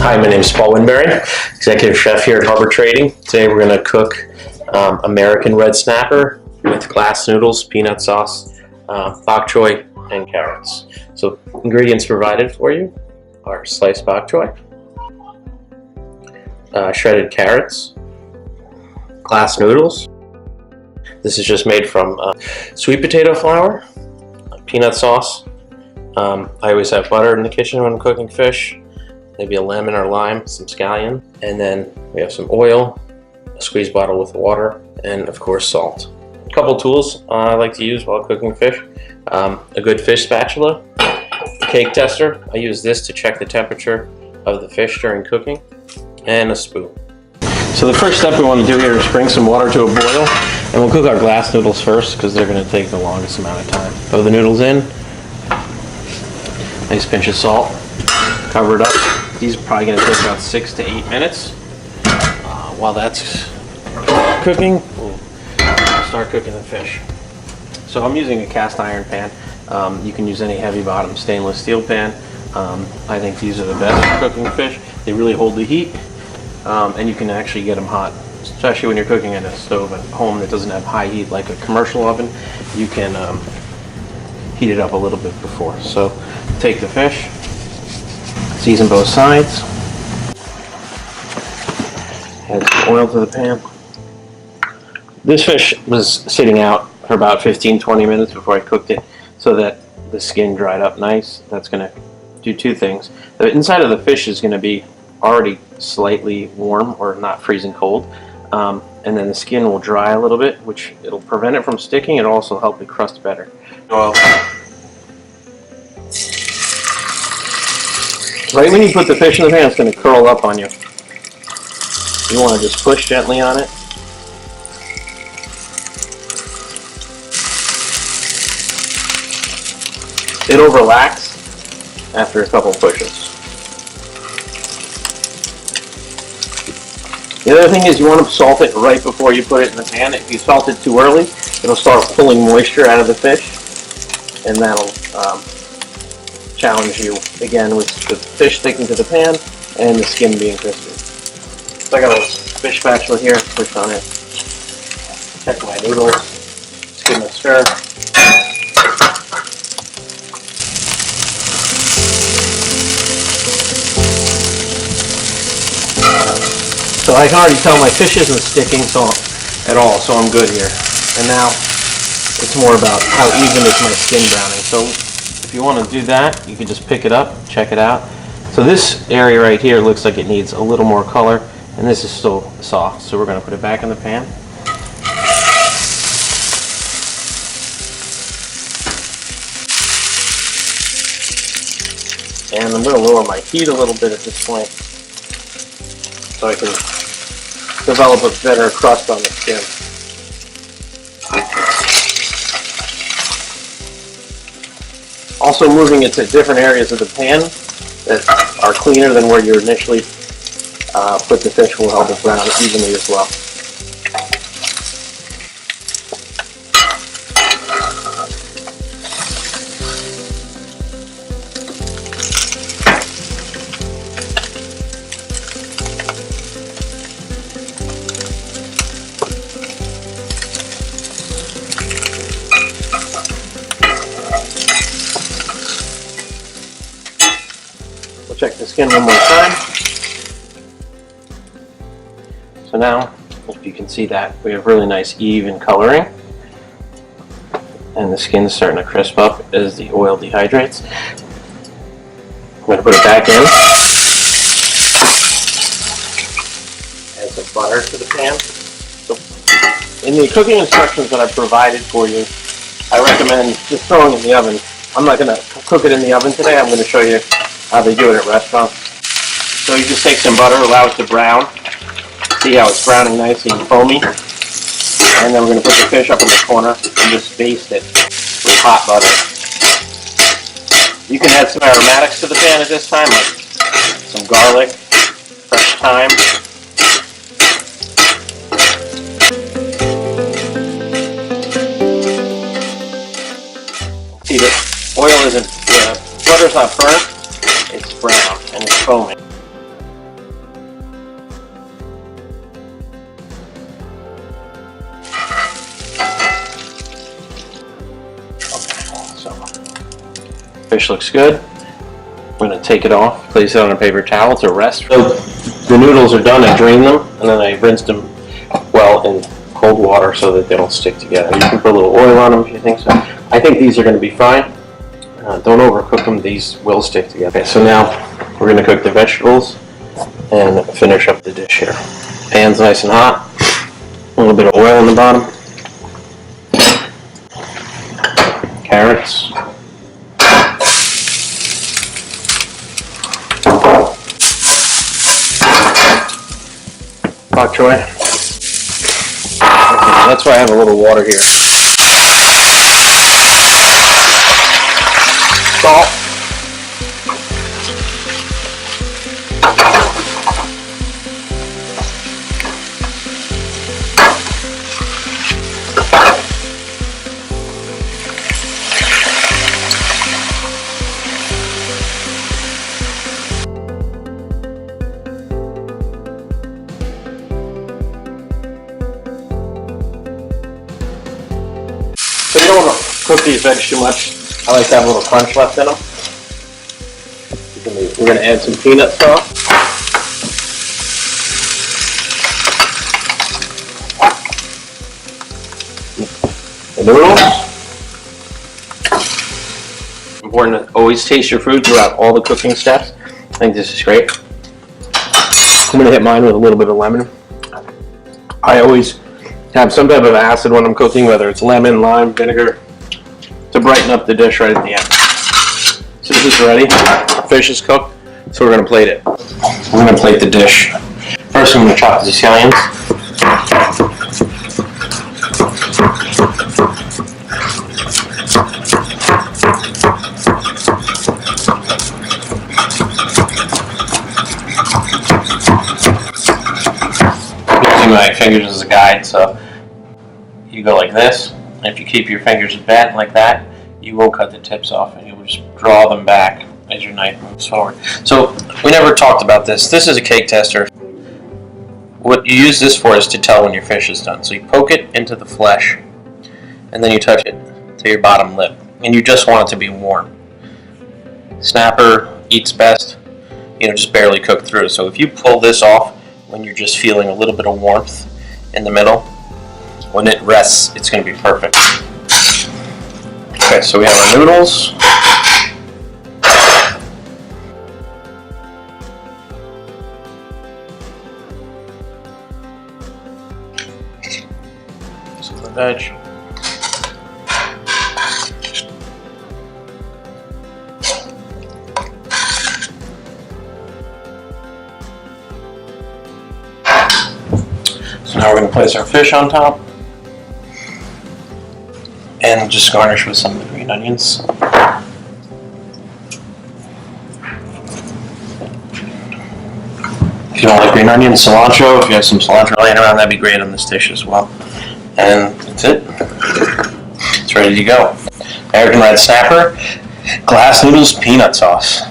Hi, my name is Paul Winberry, Executive Chef here at Harbor Trading. Today we're going to cook American red snapper with glass noodles, peanut sauce, bok choy, and carrots. So ingredients provided for you are sliced bok choy, shredded carrots, glass noodles. This is just made from sweet potato flour, peanut sauce. I always have butter in the kitchen when I'm cooking fish. Maybe a lemon or lime, some scallion, and then we have some oil, a squeeze bottle with water, and of course salt. A couple tools I like to use while cooking fish. A good fish spatula, a cake tester. I use this to check the temperature of the fish during cooking, and a spoon. So the first step we want to do here is bring some water to a boil, and we'll cook our glass noodles first because they're going to take the longest amount of time. Throw the noodles in, nice pinch of salt, cover it up. These are probably going to take about 6 to 8 minutes. While that's cooking, we'll start cooking the fish. So I'm using a cast iron pan. You can use any heavy bottom stainless steel pan. I think these are the best for cooking fish. They really hold the heat, and you can actually get them hot, especially when you're cooking in a stove at home that doesn't have high heat like a commercial oven. You can heat it up a little bit before. So take the fish, season both sides, add some oil to the pan. This fish was sitting out for about 15-20 minutes before I cooked it so that the skin dried up nice. That's going to do two things. The inside of the fish is going to be already slightly warm or not freezing cold, and then the skin will dry a little bit, which it'll prevent it from sticking. It'll also help it crust better. Right when you put the fish in the pan, it's going to curl up on you. You want to just push gently on it. It'll relax after a couple pushes. The other thing is you want to salt it right before you put it in the pan. If you salt it too early, it'll start pulling moisture out of the fish, and that'll challenge you again with the fish sticking to the pan and the skin being crispy. So I got a fish spatula here, push on it, check my noodles, give them a stir. So I can already tell my fish isn't sticking at all, so I'm good here. And now it's more about how even is my skin browning. So if you want to do that, you can just pick it up, check it out. So this area right here looks like it needs a little more color, and this is still soft. So we're going to put it back in the pan. And I'm going to lower my heat a little bit at this point so I can develop a better crust on the skin. Also moving it to different areas of the pan that are cleaner than where you initially put the fish will help it brown evenly as well. Check the skin one more time. So now, if you can see that, we have really nice even coloring. And the skin is starting to crisp up as the oil dehydrates. I'm going to put it back in. Add some butter to the pan. So in the cooking instructions that I provided for you, I recommend just throwing it in the oven. I'm not going to cook it in the oven today. I'm going to show you how they do it at restaurants. So you just take some butter, allow it to brown. See how it's browning nicely and foamy. And then we're going to put the fish up in the corner and just baste it with hot butter. You can add some aromatics to the pan at this time, like some garlic, fresh thyme. See, the oil isn't, the butter's not burnt. It's brown and it's foaming. Fish looks good. I'm going to take it off, place it on a paper towel to rest. So the noodles are done. I drained them, and then I rinsed them well in cold water so that they don't stick together. You can put a little oil on them if you think so. I think these are going to be fine. Don't overcook them. These will stick together. Okay, so now we're going to cook the vegetables and finish up the dish here. Pan's nice and hot. A little bit of oil in the bottom. Carrots. Bok choy. Okay, that's why I have a little water here. Salt. So you don't want to cook these veggies too much. I like to have a little crunch left in them. We're going to add some peanut sauce. The noodles. Important to always taste your food throughout all the cooking steps. I think this is great. I'm going to hit mine with a little bit of lemon. I always have some type of acid when I'm cooking, whether it's lemon, lime, vinegar, to brighten up the dish right at the end. So this is ready. Our fish is cooked, so we're going to plate it. We're going to plate the dish. First, I'm going to chop the scallions. Using my fingers as a guide, so you go like this, and if you keep your fingers bent like that, you won't cut the tips off, and you will just draw them back as your knife moves forward. So we never talked about this. This is a cake tester. What you use this for is to tell when your fish is done. So you poke it into the flesh, and then you touch it to your bottom lip, and you just want it to be warm. Snapper eats best, just barely cooked through. So if you pull this off when you're just feeling a little bit of warmth in the middle, when it rests, it's going to be perfect. Okay, so we have our noodles. Some of the veg. So now we're going to place our fish on top. And just garnish with some of the green onions. If you don't like green onions, cilantro. If you have some cilantro laying around, that'd be great on this dish as well. And that's it. It's ready to go. American red snapper, glass noodles, peanut sauce.